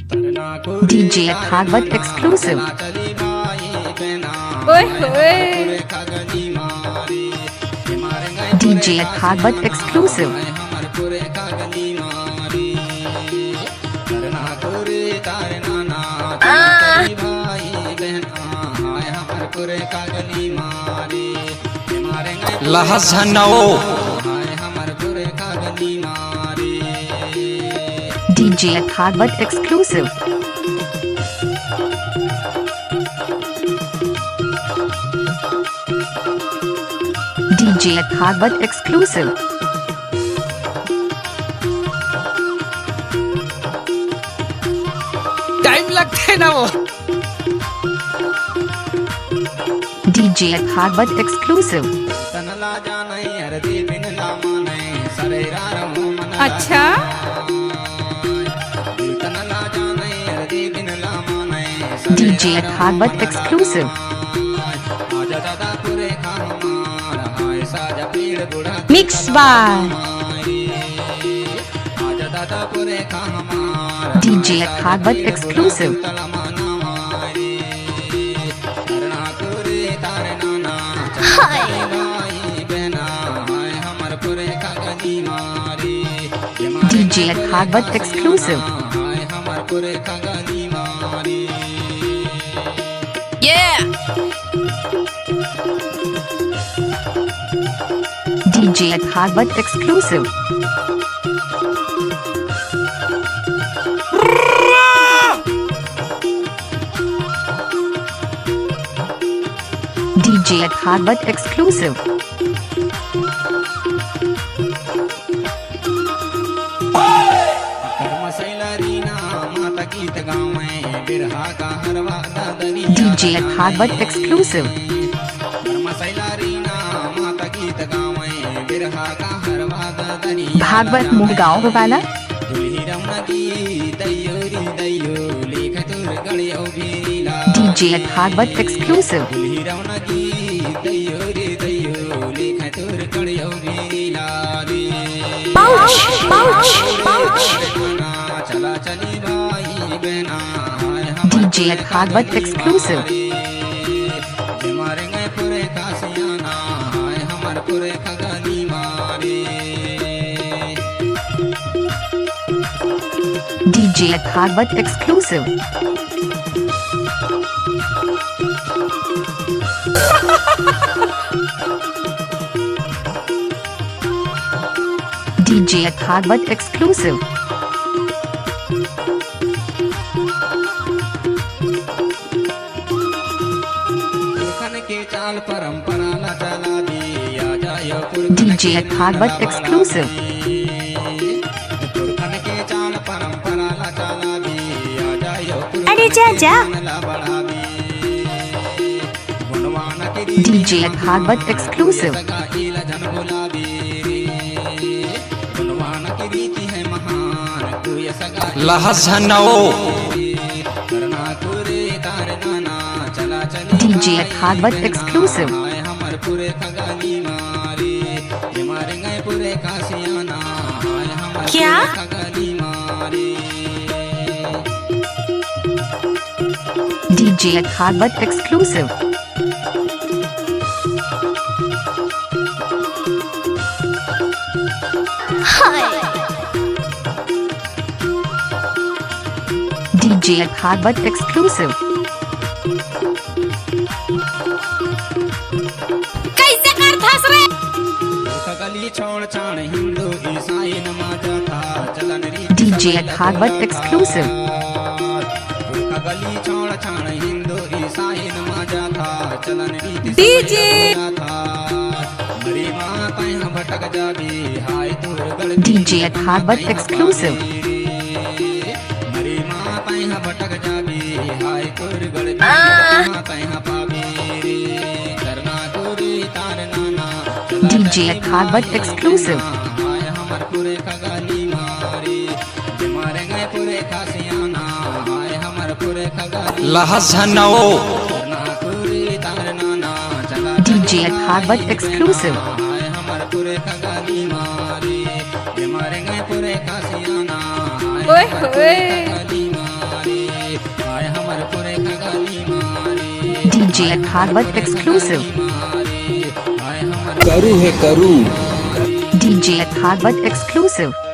DJ Bhagwat exclusive. DJ Bhagwat exclusive. Lahashanao DJ Bhagwat exclusive. DJ Bhagwat exclusive. Time लगता है ना वो DJ Bhagwat exclusive. अच्छा DJ Bhagwat exclusive. Mix बार DJ Bhagwat exclusive. DJ Bhagwat exclusive. yeah DJ Bhagwat exclusive. DJ Bhagwat exclusive. DJ Bhagwat exclusive. Bhagwat Muhgaon वाला DJ Bhagwat exclusive. Pouch pouch pouch DJ Bhagwat exclusive. DJ Bhagwat exclusive. DJ Bhagwat exclusive. DJ Bhagwat exclusive. अरे जा जा DJ Bhagwat exclusive. Lahashanao DJ Bhagwat exclusive. क्या DJ Bhagwat exclusive. DJ Bhagwat exclusive. कैसे कर था रे DJ Bhagwat exclusive. DJ DJ Bhagwat exclusive. DJ Bhagwat exclusive. Lahashanao DJ Bhagwat exclusive. ओए होए DJ at Harvard exclusive. करूँ है करूँ DJ at Harvard exclusive.